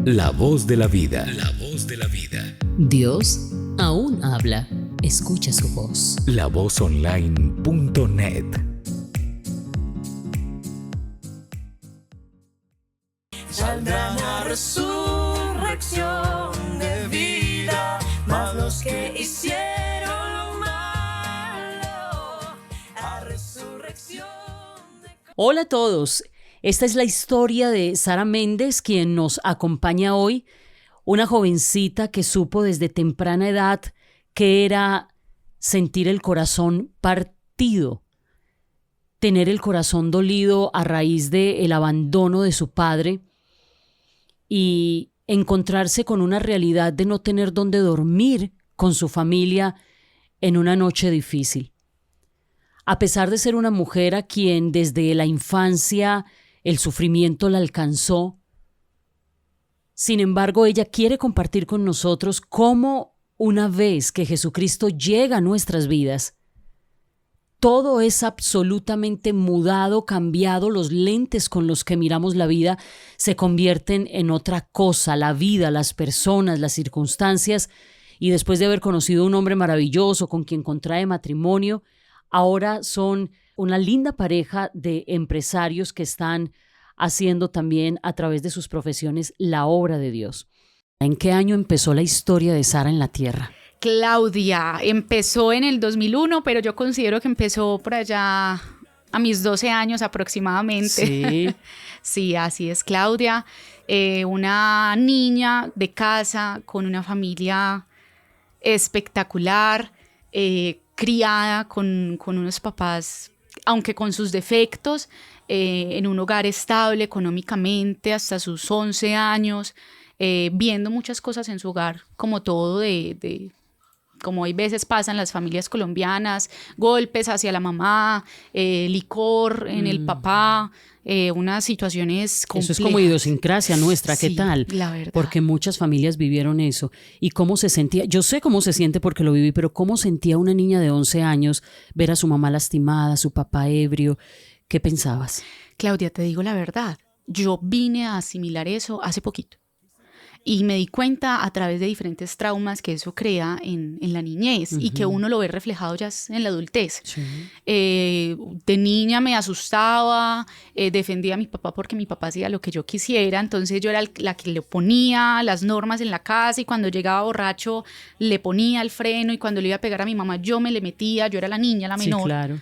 La voz de la vida. La voz de la vida. Dios aún habla. Escucha su voz. lavozonline.net. Saldrán a resurrección de vida, mas los que hicieron lo malo, a resurrección de... Hola a todos. Esta es la historia de Sara Méndez, quien nos acompaña hoy. Una jovencita que supo desde temprana edad que era sentir el corazón partido, tener el corazón dolido a raíz del abandono de su padre y encontrarse con una realidad de no tener dónde dormir con su familia en una noche difícil. A pesar de ser una mujer a quien desde la infancia el sufrimiento la alcanzó, sin embargo, ella quiere compartir con nosotros cómo una vez que Jesucristo llega a nuestras vidas, todo es absolutamente mudado, cambiado, los lentes con los que miramos la vida se convierten en otra cosa, la vida, las personas, las circunstancias, y después de haber conocido a un hombre maravilloso con quien contrae matrimonio, ahora son una linda pareja de empresarios que están haciendo también a través de sus profesiones la obra de Dios. ¿En qué año empezó la historia de Sara en la tierra? Claudia, empezó en el 2001, pero yo considero que empezó por allá a mis 12 años aproximadamente. Sí. Sí, así es, Claudia. Una niña de casa con una familia espectacular, criada con unos papás, aunque con sus defectos, en un hogar estable económicamente hasta sus 11 años, viendo muchas cosas en su hogar, como todo como hay veces pasan las familias colombianas, golpes hacia la mamá, licor en el papá, unas situaciones complejas. Eso es como idiosincrasia nuestra, ¿qué Sí, tal? la verdad. Porque muchas familias vivieron eso. ¿Y cómo se sentía? Yo sé cómo se siente porque lo viví, pero ¿cómo sentía una niña de 11 años ver a su mamá lastimada, a su papá ebrio? ¿Qué pensabas? Claudia, te digo la verdad, yo vine a asimilar eso hace poquito. Y me di cuenta a través de diferentes traumas que eso crea en la niñez y que uno lo ve reflejado ya en la adultez. Sí. De niña me asustaba, defendía a mi papá porque mi papá hacía lo que yo quisiera, entonces yo era la que le ponía las normas en la casa y cuando llegaba borracho le ponía el freno y cuando le iba a pegar a mi mamá yo me le metía, yo era la niña, la menor. Sí, claro.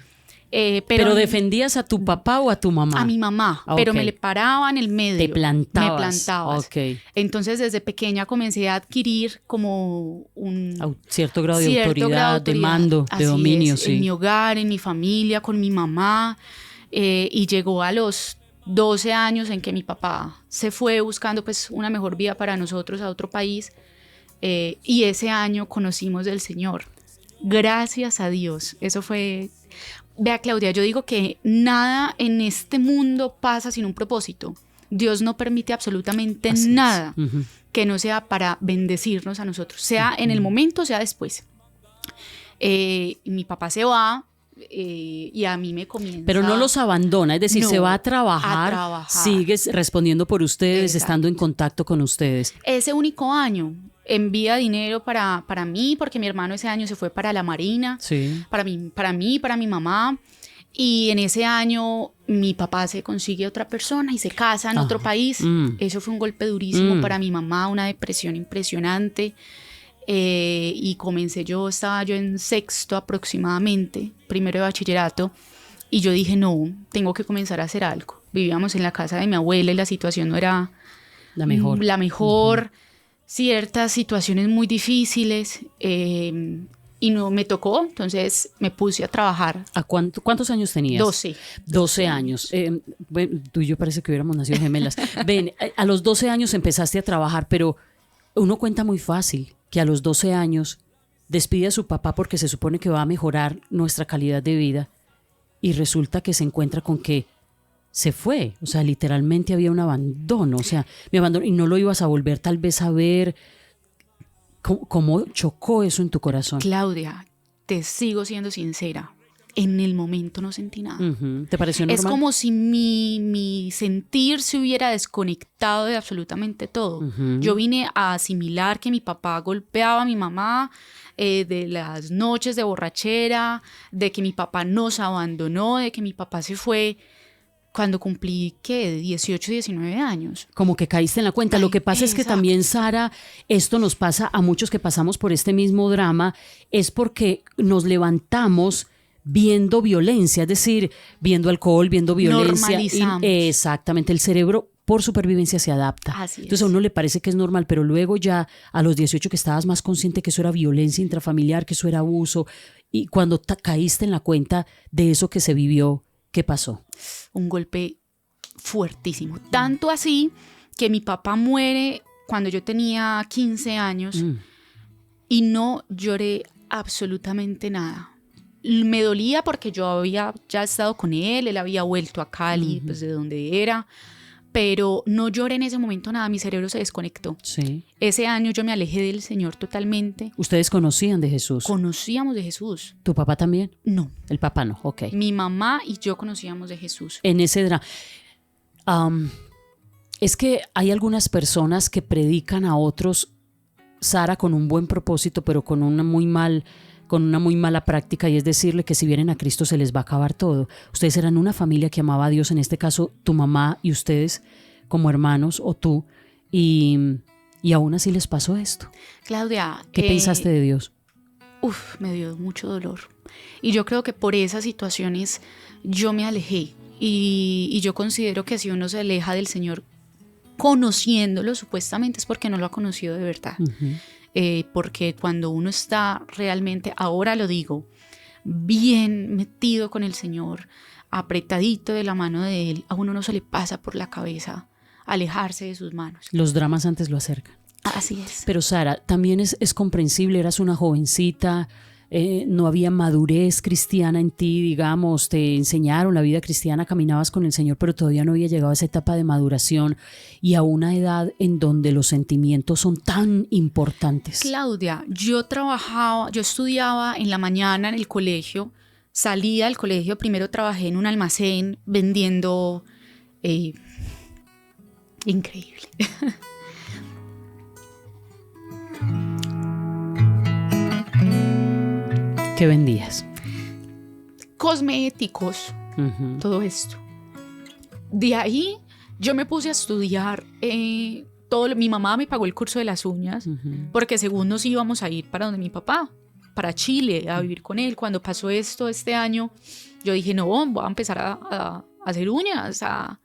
Pero ¿defendías a tu papá o a tu mamá? A mi mamá, Ah, pero ok. me le paraba en el medio. Te plantabas. Me plantabas. Ok. Entonces, desde pequeña comencé a adquirir como un Cierto grado de cierto autoridad, grado de mando, Así de dominio, es, sí. en mi hogar, en mi familia, con mi mamá. Y llegó a los 12 años en que mi papá se fue buscando pues una mejor vida para nosotros a otro país. Y ese año conocimos del Señor. Gracias a Dios. Eso fue... Vea, Claudia, yo digo que nada en este mundo pasa sin un propósito. Dios no permite absolutamente Así es. nada Ujú. que no sea para bendecirnos a nosotros, sea en el momento, sea después. Mi papá se va y a mí me comienza... Pero no los abandona, es decir, No, se va a trabajar, sigues respondiendo por ustedes, Exacto. estando en contacto con ustedes. Ese único año envía dinero para mí, porque mi hermano ese año se fue para la Marina, Sí. para mi mamá. Y en ese año mi papá se consigue otra persona y se casa en otro país. Eso fue un golpe durísimo para mi mamá, una depresión impresionante. Y estaba yo en sexto aproximadamente, primero de bachillerato, y yo dije, no, tengo que comenzar a hacer algo. Vivíamos en la casa de mi abuela y la situación no era La mejor. la mejor, ciertas situaciones muy difíciles, y no me tocó, entonces me puse a trabajar. ¿Cuántos años tenías? 12. 12 años. Bueno, tú y yo parece que hubiéramos nacido gemelas. Ven, a los 12 años empezaste a trabajar, pero uno cuenta muy fácil que a los 12 años despide a su papá porque se supone que va a mejorar nuestra calidad de vida y resulta que se encuentra con que se fue, o sea, literalmente había un abandono, o sea, me abandonó y no lo ibas a volver tal vez a ver. ¿Cómo chocó eso en tu corazón? Claudia, te sigo siendo sincera. en el momento no sentí nada. Ujú. ¿Te pareció normal? Es como si mi sentir se hubiera desconectado de absolutamente todo. Ujú. Yo vine a asimilar que mi papá golpeaba a mi mamá, de las noches de borrachera, de que mi papá nos abandonó, de que mi papá se fue cuando cumplí, ¿qué? 18, 19 años. Como que caíste en la cuenta. Lo Ay, que pasa es que exacto. también, Sara, esto nos pasa a muchos que pasamos por este mismo drama, es porque nos levantamos viendo violencia, es decir, viendo alcohol, viendo violencia. Normalizamos. Exactamente, el cerebro por supervivencia se adapta. Así Entonces es. a uno le parece que es normal, pero luego ya a los 18 que estabas más consciente que eso era violencia intrafamiliar, que eso era abuso, y cuando caíste en la cuenta de eso que se vivió, ¿qué pasó? Un golpe fuertísimo. Tanto así que mi papá muere cuando yo tenía 15 años y no lloré absolutamente nada. Me dolía porque yo había ya estado con él había vuelto a Cali, pues de donde era, pero no lloré en ese momento nada, mi cerebro se desconectó. Sí. Ese año yo me alejé del Señor totalmente. ¿Ustedes conocían de Jesús? Conocíamos de Jesús. ¿Tu papá también? No, El papá no, ok. mi mamá y yo conocíamos de Jesús. En ese drama. Es que hay algunas personas que predican a otros, Sara, con un buen propósito, pero con una muy mala práctica, y es decirle que si vienen a Cristo se les va a acabar todo. Ustedes eran una familia que amaba a Dios, en este caso tu mamá y ustedes como hermanos o tú, y aún así les pasó esto. Claudia, ¿Qué pensaste de Dios? Me dio mucho dolor. Y yo creo que por esas situaciones yo me alejé. Y yo considero que si uno se aleja del Señor conociéndolo supuestamente es porque no lo ha conocido de verdad. Porque cuando uno está realmente, ahora lo digo, bien metido con el Señor, apretadito de la mano de Él, a uno no se le pasa por la cabeza alejarse de sus manos. Los dramas antes lo acercan. Así es. Pero Sara, también es comprensible, eras una jovencita, no había madurez cristiana en ti, digamos, te enseñaron la vida cristiana, caminabas con el Señor, pero todavía no había llegado a esa etapa de maduración y a una edad en donde los sentimientos son tan importantes. Claudia, yo estudiaba en la mañana en el colegio, salía del colegio, primero trabajé en un almacén vendiendo, increíble. ¿Qué vendías? Cosméticos, todo esto. De ahí yo me puse a estudiar, mi mamá me pagó el curso de las uñas, porque según nos íbamos a ir para donde mi papá, para Chile, a vivir con él. Cuando pasó esto este año, yo dije, no, voy a empezar a hacer uñas, a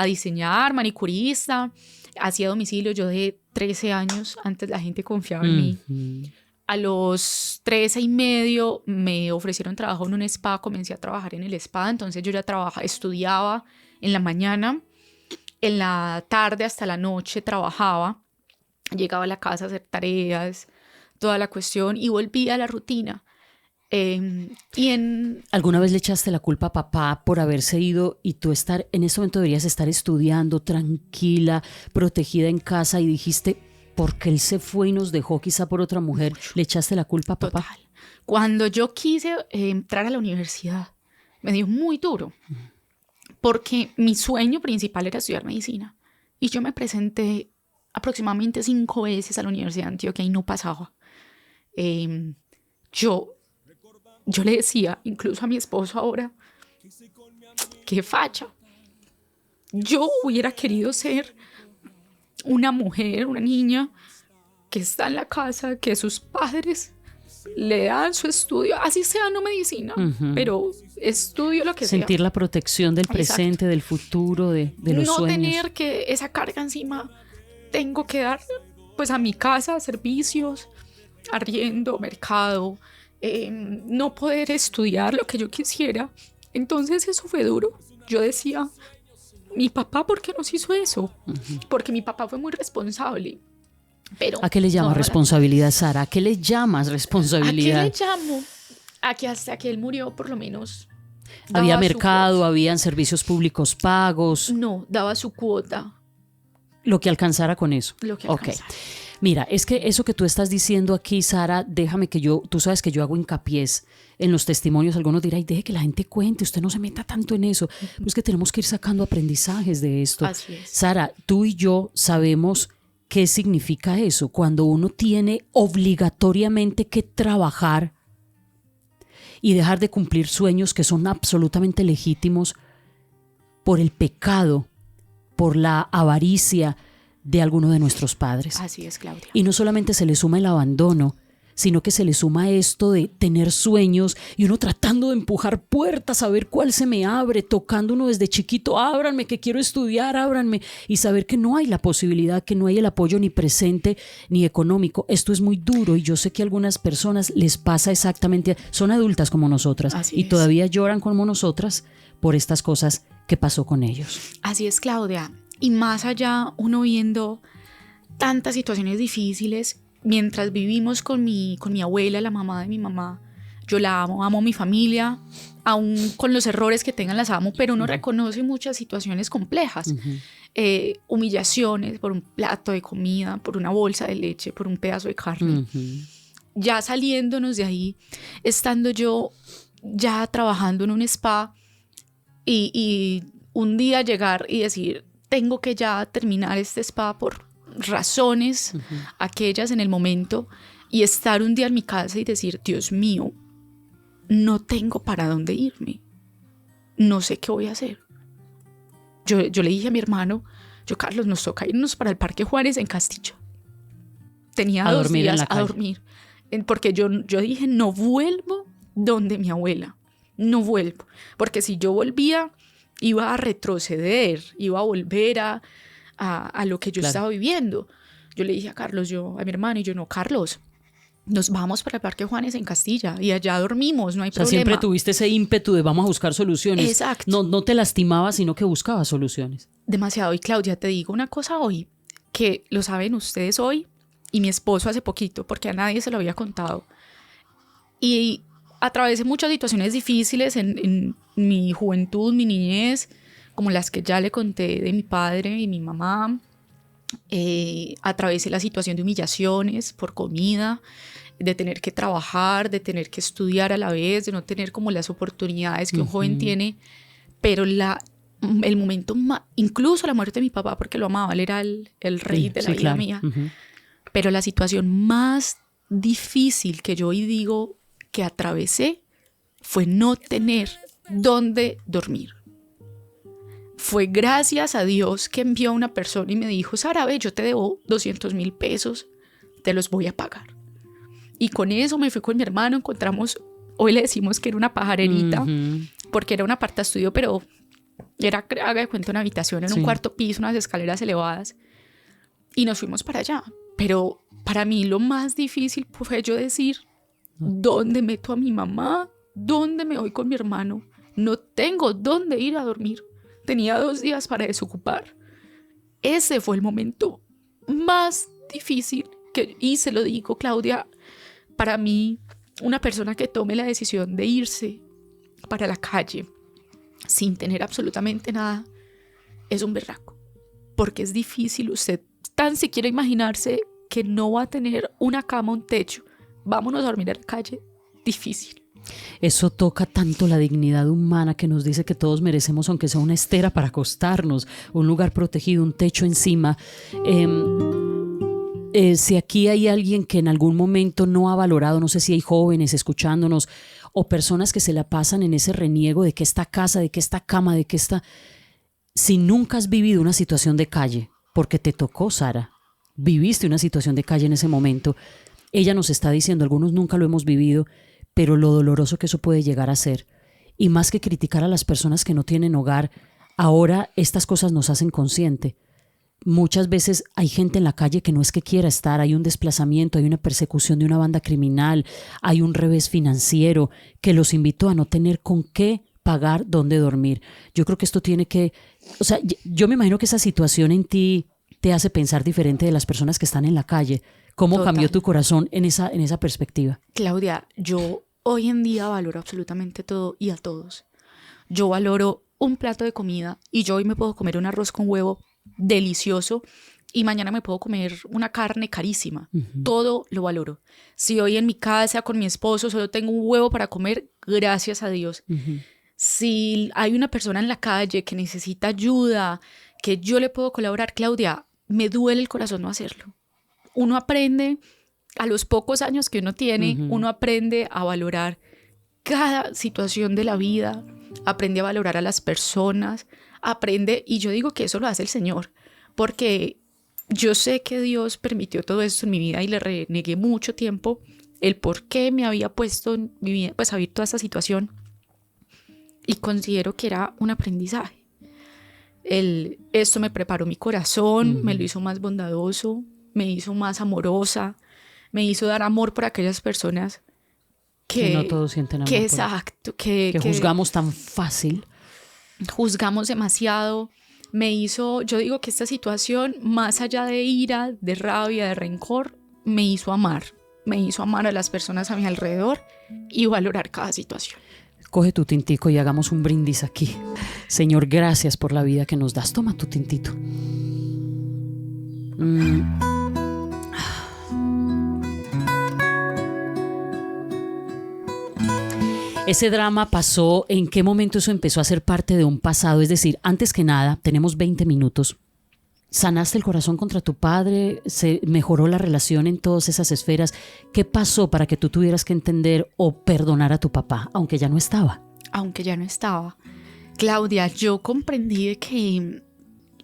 diseñar, manicurista, hacía domicilio. Yo de 13 años, antes la gente confiaba en mí. A los 13 y medio me ofrecieron trabajo en un spa, comencé a trabajar en el spa, entonces yo ya estudiaba en la mañana, en la tarde hasta la noche trabajaba, llegaba a la casa a hacer tareas, toda la cuestión, y volvía a la rutina. ¿Alguna vez le echaste la culpa a papá por haberse ido y tú en ese momento deberías estar estudiando tranquila, protegida en casa, y dijiste, porque él se fue y nos dejó quizá por otra mujer? ¿Le echaste la culpa a papá? Total. Cuando yo quise entrar a la universidad, me dio muy duro, porque mi sueño principal era estudiar medicina. Y yo me presenté aproximadamente 5 veces a la Universidad de Antioquia y no pasaba. Yo le decía, incluso a mi esposo ahora, qué facha. Yo hubiera querido ser una mujer, una niña que está en la casa, que sus padres le dan su estudio, así sea no medicina, pero estudio lo que sea. Sentir la protección del presente, Exacto. del futuro, de los no sueños. tener que esa carga encima. Tengo que dar pues a mi casa servicios, arriendo, mercado, no poder estudiar lo que yo quisiera. Entonces eso fue duro. Yo decía, mi papá, ¿por qué nos hizo eso? Porque mi papá fue muy responsable. Pero ¿A qué le llamas no, responsabilidad, Sara? ¿A qué le llamas responsabilidad? ¿A qué le llamo? A que hasta que él murió, por lo menos. ¿Había daba su mercado? cuota. ¿Habían servicios públicos pagos? No, daba su cuota. Lo que alcanzara con eso. Lo que Ok. alcanzara. Mira, es que eso que tú estás diciendo aquí, Sara, déjame que tú sabes que yo hago hincapiés en los testimonios. Algunos dirán, deje que la gente cuente, usted no se meta tanto en eso. Pero es que tenemos que ir sacando aprendizajes de esto. Así es. Sara, tú y yo sabemos qué significa eso, cuando uno tiene obligatoriamente que trabajar y dejar de cumplir sueños que son absolutamente legítimos por el pecado, por la avaricia de alguno de nuestros padres. Así es, Claudia. Y no solamente se le suma el abandono, sino que se le suma esto de tener sueños y uno tratando de empujar puertas a ver cuál se me abre, tocando uno desde chiquito, ábranme que quiero estudiar, ábranme, y saber que no hay la posibilidad, que no hay el apoyo ni presente ni económico. Esto es muy duro y yo sé que a algunas personas les pasa exactamente, son adultas como nosotras Así y es. todavía lloran como nosotras por estas cosas que pasó con ellos. Así es, Claudia. Y más allá, uno viendo tantas situaciones difíciles, mientras vivimos con mi abuela, la mamá de mi mamá, yo la amo a mi familia, aún con los errores que tengan las amo, pero uno reconoce muchas situaciones complejas, humillaciones por un plato de comida, por una bolsa de leche, por un pedazo de carne. Ya saliéndonos de ahí, estando yo ya trabajando en un spa y un día llegar y decir, tengo que ya terminar este spa por razones aquellas en el momento, y estar un día en mi casa y decir, Dios mío, no tengo para dónde irme, no sé qué voy a hacer. Yo le dije a mi hermano, Carlos, nos toca irnos para el Parque Juárez en Castillo. Tenía 2 días a dormir, porque yo dije, no vuelvo donde mi abuela, no vuelvo, porque si yo volvía iba a retroceder, iba a volver a lo que yo estaba viviendo. Yo le dije a Carlos, a mi hermano, y yo, no, Carlos, nos vamos para el Parque Juárez en Castilla y allá dormimos, no hay problema. Siempre tuviste ese ímpetu de vamos a buscar soluciones. Exacto. No te lastimabas, sino que buscabas soluciones. Demasiado. Y Claudia, te digo una cosa hoy, que lo saben ustedes hoy, y mi esposo hace poquito, porque a nadie se lo había contado. Y atravesé muchas situaciones difíciles en mi juventud, mi niñez, como las que ya le conté de mi padre y mi mamá. Atravesé la situación de humillaciones por comida, de tener que trabajar, de tener que estudiar a la vez, de no tener como las oportunidades que un joven tiene. Pero el momento incluso la muerte de mi papá, porque lo amaba, él era el rey de la vida mía. Pero la situación más difícil que yo hoy digo que atravesé fue no tener dónde dormir. Fue gracias a Dios que envió a una persona y me dijo, Sara, ve, yo te debo 200,000 pesos, te los voy a pagar. Y con eso me fui con mi hermano, encontramos, hoy le decimos que era una pajarerita, porque era un apartaestudio, pero era, haga de cuenta, una habitación en un cuarto piso, unas escaleras elevadas, y nos fuimos para allá. Pero para mí lo más difícil fue yo decir, ¿dónde meto a mi mamá? ¿Dónde me voy con mi hermano? No tengo dónde ir a dormir. Tenía 2 días para desocupar. Ese fue el momento más difícil y se lo digo, Claudia, para mí, una persona que tome la decisión de irse para la calle sin tener absolutamente nada es un berraco, porque es difícil usted tan siquiera imaginarse que no va a tener una cama, un techo. Vámonos a dormir a la calle. Difícil. Eso toca tanto la dignidad humana, que nos dice que todos merecemos, aunque sea una estera para acostarnos, un lugar protegido, un techo encima. Si aquí hay alguien que en algún momento no ha valorado, no sé si hay jóvenes escuchándonos o personas que se la pasan en ese reniego de que esta casa, de que esta cama, de que esta... Si nunca has vivido una situación de calle, porque te tocó, Sara, viviste una situación de calle en ese momento, ella nos está diciendo, algunos nunca lo hemos vivido, pero lo doloroso que eso puede llegar a ser. Y más que criticar a las personas que no tienen hogar, ahora estas cosas nos hacen consciente. Muchas veces hay gente en la calle que no es que quiera estar, hay un desplazamiento, hay una persecución de una banda criminal, hay un revés financiero que los invitó a no tener con qué pagar dónde dormir. Yo creo que esto tiene que... O sea, yo me imagino que esa situación en ti te hace pensar diferente de las personas que están en la calle. ¿Cómo Total. cambió tu corazón en esa perspectiva? Claudia, yo hoy en día valoro absolutamente todo y a todos. Yo valoro un plato de comida y yo hoy me puedo comer un arroz con huevo delicioso y mañana me puedo comer una carne carísima. Todo lo valoro. Si hoy en mi casa con mi esposo solo tengo un huevo para comer, gracias a Dios. Si hay una persona en la calle que necesita ayuda, que yo le puedo colaborar, Claudia, me duele el corazón no hacerlo. Uno aprende, a los pocos años que uno tiene, uno aprende a valorar cada situación de la vida, aprende a valorar a las personas, aprende, y yo digo que eso lo hace el Señor, porque yo sé que Dios permitió todo esto en mi vida y le renegué mucho tiempo el por qué me había puesto en mi vida, pues a vivir toda esta situación, y considero que era un aprendizaje. Esto me preparó mi corazón, me lo hizo más bondadoso, me hizo más amorosa, me hizo dar amor por aquellas personas que no todos sienten amor. Exacto. Que juzgamos tan fácil. Juzgamos demasiado. Yo digo que esta situación, más allá de ira, de rabia, de rencor, me hizo amar. Me hizo amar a las personas a mi alrededor y valorar cada situación. Coge tu tintico y hagamos un brindis aquí. Señor, gracias por la vida que nos das. Toma tu tintito. Ese drama pasó, ¿en qué momento eso empezó a ser parte de un pasado? Es decir, antes que nada, tenemos 20 minutos. ¿Sanaste el corazón contra tu padre? ¿Se mejoró la relación en todas esas esferas? ¿Qué pasó para que tú tuvieras que entender o perdonar a tu papá, aunque ya no estaba? Aunque ya no estaba. Claudia, yo comprendí de que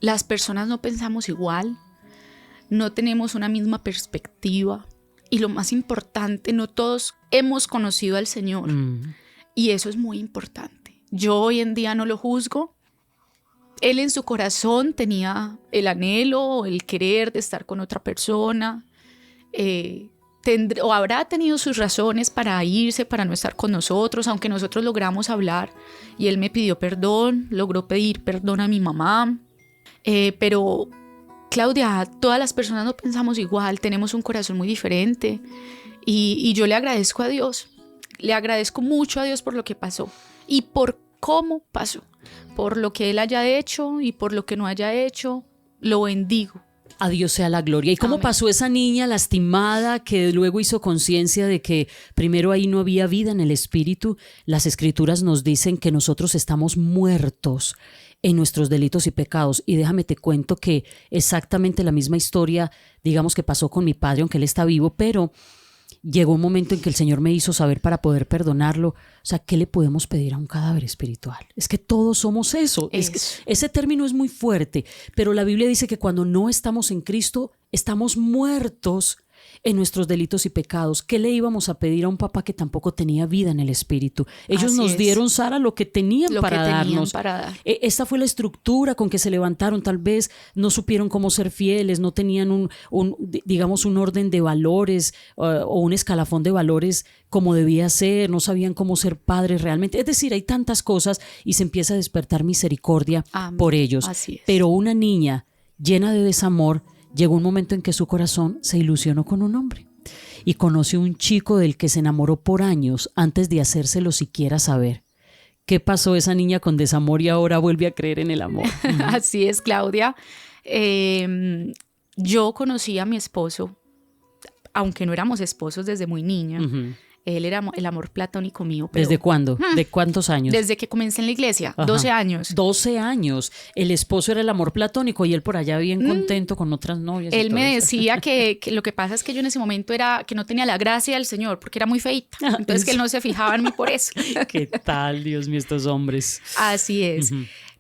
las personas no pensamos igual, no tenemos una misma perspectiva y lo más importante, no todos hemos conocido al Señor. Y eso es muy importante. Yo hoy en día no lo juzgo. Él en su corazón tenía el anhelo, el querer de estar con otra persona. O habrá tenido sus razones para irse, para no estar con nosotros, aunque nosotros logramos hablar. Y él me pidió perdón, logró pedir perdón a mi mamá. Pero, Claudia, todas las personas no pensamos igual, tenemos un corazón muy diferente. Y yo le agradezco a Dios. Le agradezco mucho a Dios por lo que pasó y por cómo pasó, por lo que Él haya hecho y por lo que no haya hecho, lo bendigo. A Dios sea la gloria. ¿Y cómo Amén. pasó esa niña lastimada que luego hizo conciencia de que primero ahí no había vida en el espíritu? Las escrituras nos dicen que nosotros estamos muertos en nuestros delitos y pecados. Y déjame te cuento que exactamente la misma historia, digamos que pasó con mi padre, aunque él está vivo, pero llegó un momento en que el Señor me hizo saber para poder perdonarlo. O sea, ¿qué le podemos pedir a un cadáver espiritual? Es que todos somos eso. Es que ese término es muy fuerte, pero la Biblia dice que cuando no estamos en Cristo, estamos muertos en nuestros delitos y pecados. ¿Qué le íbamos a pedir a un papá que tampoco tenía vida en el espíritu? Ellos nos dieron, Sara, lo que tenían para darnos. Esta fue la estructura con que se levantaron. Tal vez no supieron cómo ser fieles, no tenían digamos, un orden de valores o un escalafón de valores como debía ser, no sabían cómo ser padres realmente. Es decir, hay tantas cosas y se empieza a despertar misericordia por ellos. Así es. Pero una niña llena de desamor, llegó un momento en que su corazón se ilusionó con un hombre y conoció un chico del que se enamoró por años antes de hacérselo siquiera saber. ¿Qué pasó esa niña con desamor y ahora vuelve a creer en el amor? Así es, Claudia. Yo conocí a mi esposo, aunque no éramos esposos desde muy niña. Él era el amor platónico mío. Pero, ¿desde cuándo? ¿De cuántos años? Desde que comencé en la iglesia, 12 años. 12 años. El esposo era el amor platónico y él por allá bien contento con otras novias. Él me decía que lo que pasa es que yo en ese momento era que no tenía la gracia del Señor porque era muy feita. Entonces que él no se fijaba en mí por eso. ¿Qué tal, Dios mío, estos hombres? Así es.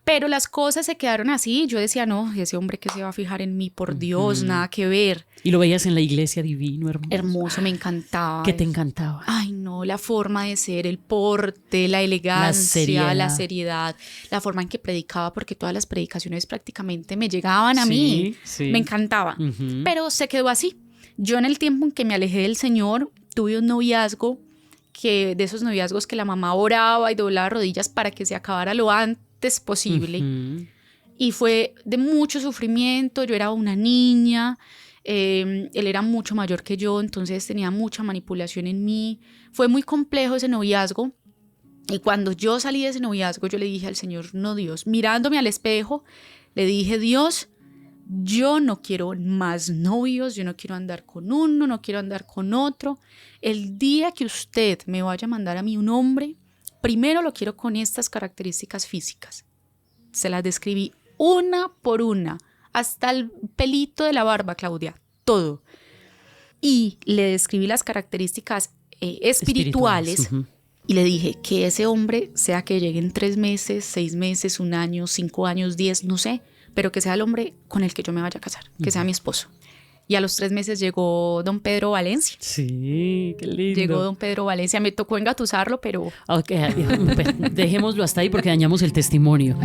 Pero las cosas se quedaron así. Yo decía, no, ese hombre que se va a fijar en mí, por Dios, nada que ver. Y lo veías en la iglesia divino, hermoso. Hermoso, me encantaba. ¿Qué te encantaba? Ay, no, la forma de ser, el porte, la elegancia, la seriedad, la forma en que predicaba, porque todas las predicaciones prácticamente me llegaban a mí. Me encantaba. Pero se quedó así. Yo en el tiempo en que me alejé del Señor, tuve un noviazgo, de esos noviazgos que la mamá oraba y doblaba rodillas para que se acabara lo antes posible. Y fue de mucho sufrimiento. Yo era una niña, él era mucho mayor que yo, entonces tenía mucha manipulación en mí. Fue muy complejo ese noviazgo. Y cuando yo salí de ese noviazgo, yo le dije al Señor, no, Dios, mirándome al espejo, le dije, Dios, yo no quiero más novios, yo no quiero andar con uno, no quiero andar con otro. El día que usted me vaya a mandar a mí un hombre, primero lo quiero con estas características físicas. Se las describí una por una, hasta el pelito de la barba, Claudia, todo. Y le describí las características espirituales. Y le dije que ese hombre, sea que llegue en 3 meses, 6 meses, 1 año, 5 años, 10, no sé, pero que sea el hombre con el que yo me vaya a casar, que sea mi esposo. Y a los 3 meses llegó don Pedro Valencia. Sí, qué lindo. Llegó don Pedro Valencia, me tocó engatusarlo, pero... Ok, dejémoslo hasta ahí porque dañamos el testimonio.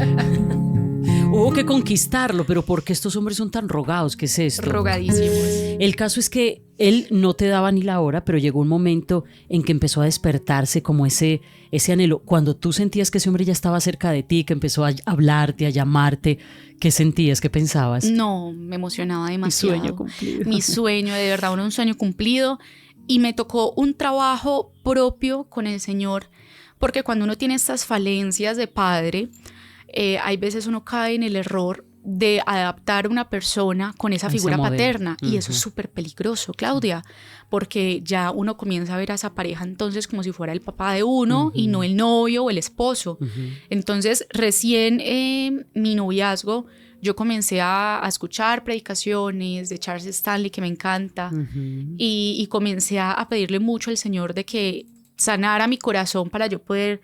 Hubo que conquistarlo, pero ¿por qué estos hombres son tan rogados? ¿Qué es esto? Rogadísimos. El caso es que él no te daba ni la hora, pero llegó un momento en que empezó a despertarse como ese anhelo. Cuando tú sentías que ese hombre ya estaba cerca de ti, que empezó a hablarte, a llamarte, ¿qué sentías? ¿Qué pensabas? No, me emocionaba demasiado. Mi sueño cumplido. Mi sueño, de verdad, un sueño cumplido. Y me tocó un trabajo propio con el Señor, porque cuando uno tiene estas falencias de padre, hay veces uno cae en el error de adaptar a una persona con esa figura paterna, y eso es súper peligroso, Claudia, porque ya uno comienza a ver a esa pareja entonces como si fuera el papá de uno y no el novio o el esposo. Entonces recién mi noviazgo yo comencé a escuchar predicaciones de Charles Stanley, que me encanta, y comencé a pedirle mucho al Señor de que sanara mi corazón para yo poder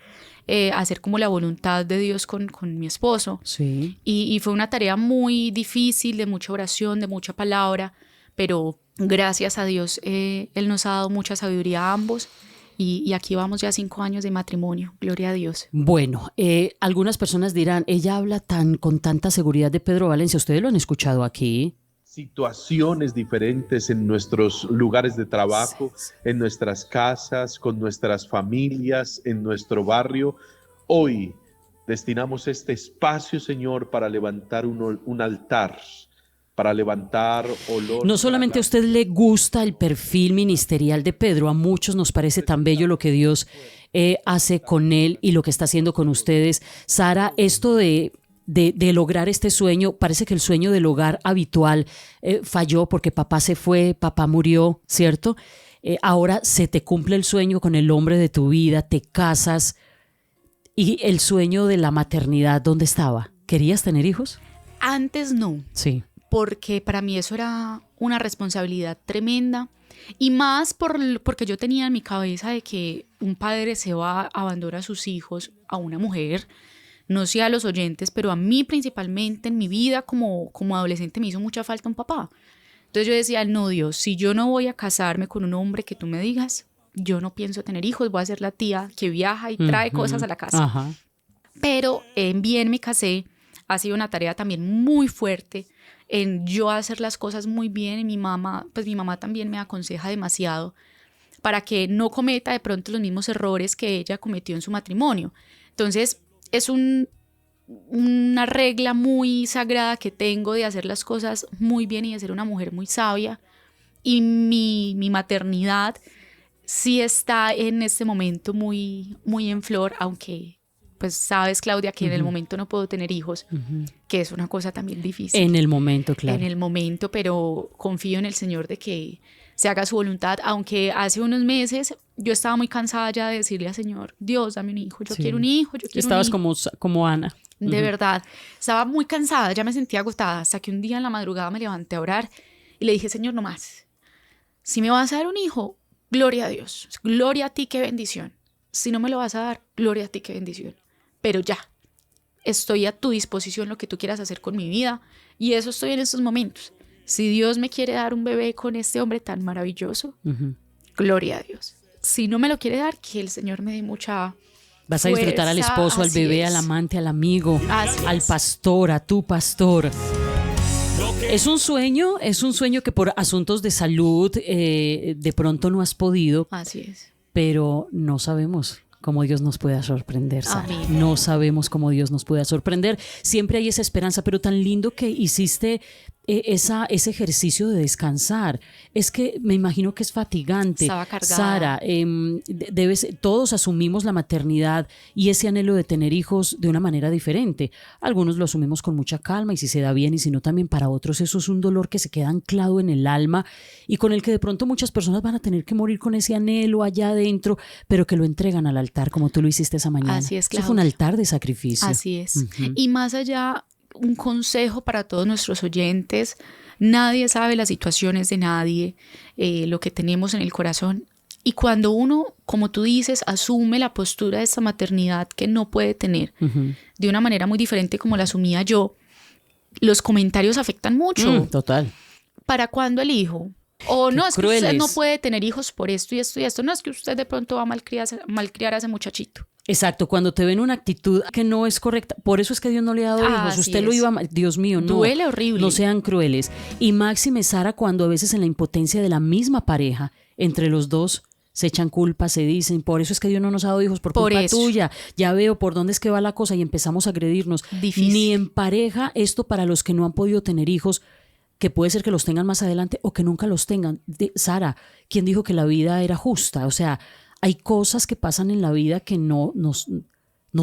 hacer como la voluntad de Dios con mi esposo. Sí. Y fue una tarea muy difícil, de mucha oración, de mucha palabra, pero gracias a Dios Él nos ha dado mucha sabiduría a ambos, y aquí vamos ya 5 años de matrimonio, gloria a Dios. Bueno, algunas personas dirán, ella habla con tanta seguridad de Pedro Valencia. ¿Ustedes lo han escuchado aquí? Situaciones diferentes en nuestros lugares de trabajo, en nuestras casas, con nuestras familias, en nuestro barrio. Hoy destinamos este espacio, Señor, para levantar un altar, para levantar olor. No solamente a usted le gusta el perfil ministerial de Pedro, a muchos nos parece tan bello lo que Dios hace con él y lo que está haciendo con ustedes. Sara, esto de lograr este sueño, parece que el sueño del hogar habitual falló porque papá se fue, papá murió, ¿cierto? Ahora se te cumple el sueño con el hombre de tu vida, te casas, y el sueño de la maternidad, ¿dónde estaba? ¿Querías tener hijos? Antes no. Sí. Porque para mí eso era una responsabilidad tremenda, y más porque yo tenía en mi cabeza de que un padre se va a abandonar a sus hijos a una mujer. No sé a los oyentes, pero a mí principalmente en mi vida como adolescente me hizo mucha falta un papá. Entonces yo decía, no, Dios, si yo no voy a casarme con un hombre que tú me digas, yo no pienso tener hijos, voy a ser la tía que viaja y trae cosas a la casa. Ajá. Pero bien me casé, ha sido una tarea también muy fuerte en yo hacer las cosas muy bien, y mi mamá también me aconseja demasiado para que no cometa de pronto los mismos errores que ella cometió en su matrimonio. Entonces es una regla muy sagrada que tengo de hacer las cosas muy bien y de ser una mujer muy sabia, y mi maternidad sí está en este momento muy, muy en flor, aunque pues sabes, Claudia, que en el momento no puedo tener hijos, que es una cosa también difícil. En el momento, claro. En el momento, pero confío en el Señor de que se haga su voluntad, aunque hace unos meses yo estaba muy cansada ya de decirle al Señor, Dios, dame un hijo, yo quiero un hijo, yo quiero Estabas un hijo. como Ana. De verdad, estaba muy cansada, ya me sentía agotada, hasta que un día en la madrugada me levanté a orar y le dije, Señor, no más, si me vas a dar un hijo, gloria a Dios, gloria a ti, qué bendición. Si no me lo vas a dar, gloria a ti, qué bendición. Pero ya, estoy a tu disposición, lo que tú quieras hacer con mi vida, y eso estoy en estos momentos. Si Dios me quiere dar un bebé con este hombre tan maravilloso, gloria a Dios. Si no me lo quiere dar, que el Señor me dé mucha Vas a disfrutar al esposo, al bebé, al amante, al amigo, al pastor, a tu pastor. Es un sueño que por asuntos de salud de pronto no has podido. Así es. Pero no sabemos cómo Dios nos pueda sorprender, Sara. Amén. No sabemos cómo Dios nos pueda sorprender. Siempre hay esa esperanza, pero tan lindo que hiciste ese ejercicio de descansar. Es que me imagino que es fatigante. Estaba cargada. Sara, todos asumimos la maternidad y ese anhelo de tener hijos de una manera diferente. Algunos lo asumimos con mucha calma y si se da bien, y si no también para otros eso es un dolor que se queda anclado en el alma y con el que de pronto muchas personas van a tener que morir con ese anhelo allá adentro, pero que lo entregan al altar como tú lo hiciste esa mañana. Así es, Eso fue un Claudia. altar de sacrificio. Así es. Ujú. Y más allá, un consejo para todos nuestros oyentes: nadie sabe las situaciones de nadie, lo que tenemos en el corazón. Y cuando uno, como tú dices, asume la postura de esta maternidad que no puede tener Ujú. de una manera muy diferente como la asumía yo, los comentarios afectan mucho. Total. ¿Para cuándo el hijo? O Qué no, es que usted crueles. no puede tener hijos por esto y esto y esto. No, es que usted de pronto va a malcriar a ese muchachito. Exacto, cuando te ven una actitud que no es correcta, por eso es que Dios no le ha dado hijos, Así usted lo es. iba a Dios mío, no. Duele horrible. No sean crueles. Y máxime, Sara, cuando a veces en la impotencia de la misma pareja, entre los dos, se echan culpas, se dicen, por eso es que Dios no nos ha dado hijos, por Por culpa eso. tuya, ya veo por dónde es que va la cosa y empezamos a agredirnos. Difícil. Ni en pareja, esto para los que no han podido tener hijos, que puede ser que los tengan más adelante o que nunca los tengan. Sara, ¿quién dijo que la vida era justa? O sea, hay cosas que pasan en la vida que no nos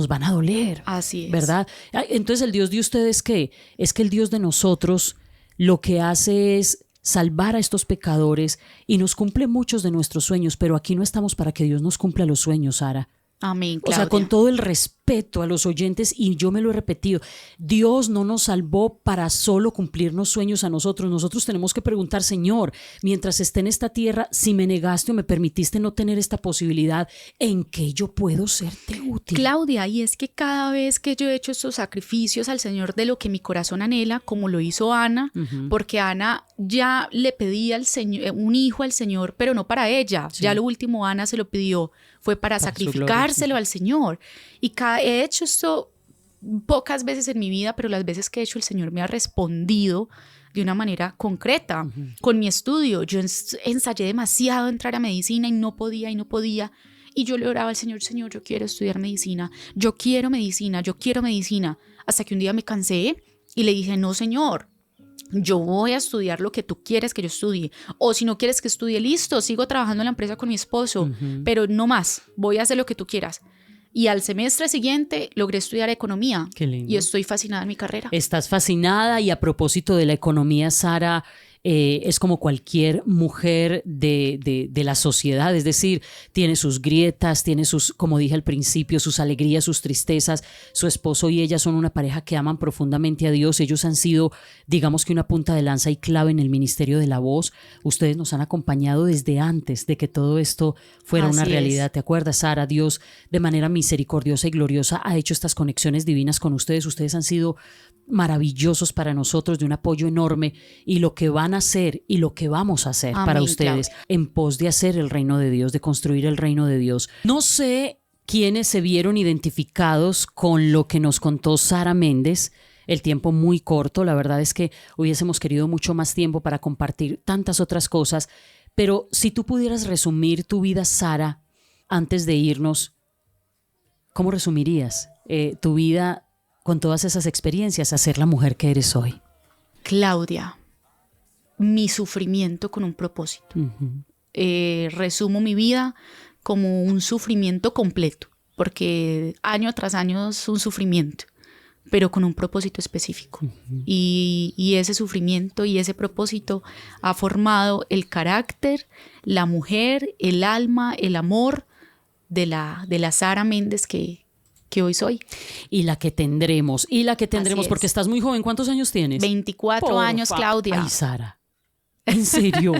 van a doler. Así es. ¿Verdad? Entonces, ¿el Dios de ustedes qué? Es que el Dios de nosotros lo que hace es salvar a estos pecadores y nos cumple muchos de nuestros sueños, pero aquí no estamos para que Dios nos cumpla los sueños, Sara. Amén, O sea, Claudia. con todo el respeto a los oyentes, y yo me lo he repetido, Dios no nos salvó para solo cumplirnos sueños a nosotros. Nosotros tenemos que preguntar, Señor, mientras esté en esta tierra, si me negaste o me permitiste no tener esta posibilidad, ¿en qué yo puedo serte útil? Claudia, y es que cada vez que yo he hecho estos sacrificios al Señor de lo que mi corazón anhela, como lo hizo Ana, porque Ana ya le pedía al Señor un hijo al Señor, pero no para ella. Sí. Ya lo último Ana se lo pidió, fue para Para su sacrificárselo al Señor. Y he hecho esto pocas veces en mi vida, pero las veces que he hecho el Señor me ha respondido de una manera concreta. Con mi estudio, yo ensayé demasiado entrar a medicina y no podía. Y yo le oraba al Señor: Señor, yo quiero estudiar medicina, yo quiero medicina, hasta que un día me cansé y le dije: no, Señor, yo voy a estudiar lo que tú quieres que yo estudie, o si no quieres que estudie, listo, sigo trabajando en la empresa con mi esposo, pero no más, voy a hacer lo que tú quieras. Y al semestre siguiente logré estudiar economía. Qué lindo. Y estoy fascinada en mi carrera. Estás fascinada, y a propósito de la economía, Sara, es como cualquier mujer de la sociedad, es decir, tiene sus grietas, tiene sus, como dije al principio, sus alegrías, sus tristezas. Su esposo y ella son una pareja que aman profundamente a Dios. Ellos han sido, digamos que una punta de lanza y clave en el ministerio de la voz. Ustedes nos han acompañado desde antes de que todo esto fuera una Así es. realidad. ¿Te acuerdas, Sara? Dios, de manera misericordiosa y gloriosa, ha hecho estas conexiones divinas con ustedes. Ustedes han sido maravillosos para nosotros, de un apoyo enorme, y lo que van a hacer y lo que vamos a hacer Amén, para ustedes Claudia. en pos de hacer el reino de Dios, de construir el reino de Dios. No sé quiénes se vieron identificados con lo que nos contó Sara Méndez. El tiempo muy corto, la verdad es que hubiésemos querido mucho más tiempo para compartir tantas otras cosas, pero si tú pudieras resumir tu vida, Sara, antes de irnos, ¿cómo resumirías tu vida con todas esas experiencias a ser la mujer que eres hoy? Claudia, mi sufrimiento con un propósito. Ujú. Resumo mi vida como un sufrimiento completo, porque año tras año es un sufrimiento, pero con un propósito específico. Y ese sufrimiento y ese propósito ha formado el carácter, la mujer, el alma, el amor de la Sara Méndez que hoy soy. Y la que tendremos, Así es. porque estás muy joven. ¿Cuántos años tienes? 24 Porfa. años, Claudia. Ay, Sara, ¿en serio?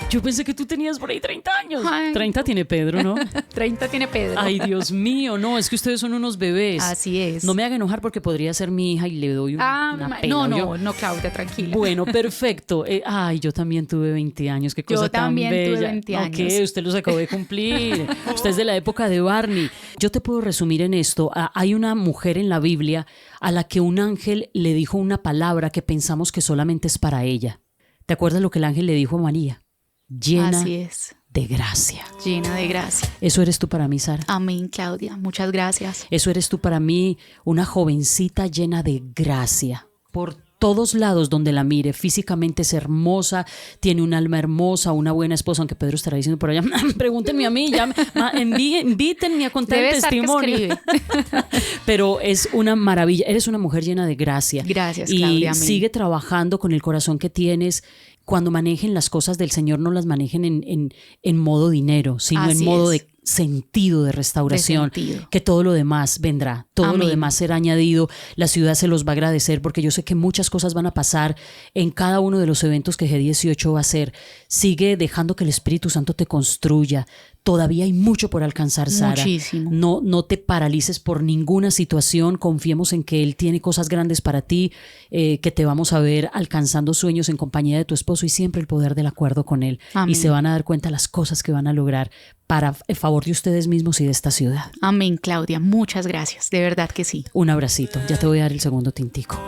Yo pensé que tú tenías por ahí 30 años. Ay. 30 tiene Pedro, ¿no? 30 tiene Pedro. Ay, Dios mío, no, es que ustedes son unos bebés. Así es. No me haga enojar porque podría ser mi hija y le doy una pena. No, Claudia, tranquila. Bueno, perfecto. Ay, yo también tuve 20 años, qué cosa Yo tan también tuve bella. 20 ¿No años. qué? Usted los acabó de cumplir. Usted es de la época de Barney. Yo te puedo resumir en esto. Hay una mujer en la Biblia a la que un ángel le dijo una palabra que pensamos que solamente es para ella. ¿Te acuerdas lo que el ángel le dijo a María? Llena Así es, de gracia. llena de gracia. Eso eres tú para mí, Sara. Amén, Claudia. Muchas gracias. Eso eres tú para mí, una jovencita llena de gracia. Por todos lados donde la mire. Físicamente es hermosa, tiene un alma hermosa, una buena esposa, aunque Pedro estará diciendo por allá, pregúntenme a mí, ya, invítenme a contar Debe el estar que testimonio. escribe. Pero es una maravilla, eres una mujer llena de gracia. Gracias, y Claudia, amén. sigue trabajando con el corazón que tienes. Cuando manejen las cosas del Señor, no las manejen en modo dinero, sino Así en modo es. de sentido de restauración, De sentido. que todo lo demás vendrá, todo lo Amén. demás será añadido, la ciudad se los va a agradecer, porque yo sé que muchas cosas van a pasar en cada uno de los eventos que G18 va a hacer. Sigue dejando que el Espíritu Santo te construya. Todavía hay mucho por alcanzar, Sara. Muchísimo. No te paralices por ninguna situación. Confiemos en que Él tiene cosas grandes para ti, que te vamos a ver alcanzando sueños en compañía de tu esposo y siempre el poder del acuerdo con Él. Amén. Y se van a dar cuenta las cosas que van a lograr para el favor de ustedes mismos y de esta ciudad. Amén, Claudia. Muchas gracias. De verdad que sí. Un abracito. Ya te voy a dar el segundo tintico.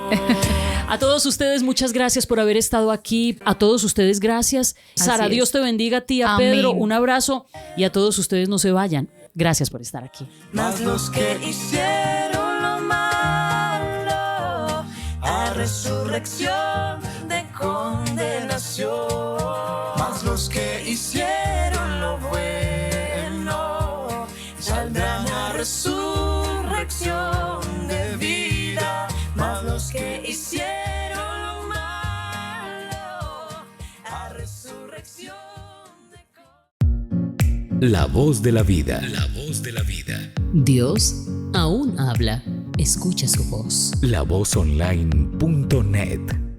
A todos ustedes, muchas gracias por haber estado aquí. A todos ustedes, gracias. Así Sara, es. Dios te bendiga a ti, a Amén. Pedro. Un abrazo. Y a todos ustedes, no se vayan. Gracias por estar aquí. Mas los que hicieron lo malo, a resurrección de condenación. Mas los que hicieron lo bueno, saldrán a resurrección de vida. Mas los que hicieron lo malo, a resurrección de La voz de la vida. La voz de la vida. Dios aún habla. Escucha su voz. La vozonline.net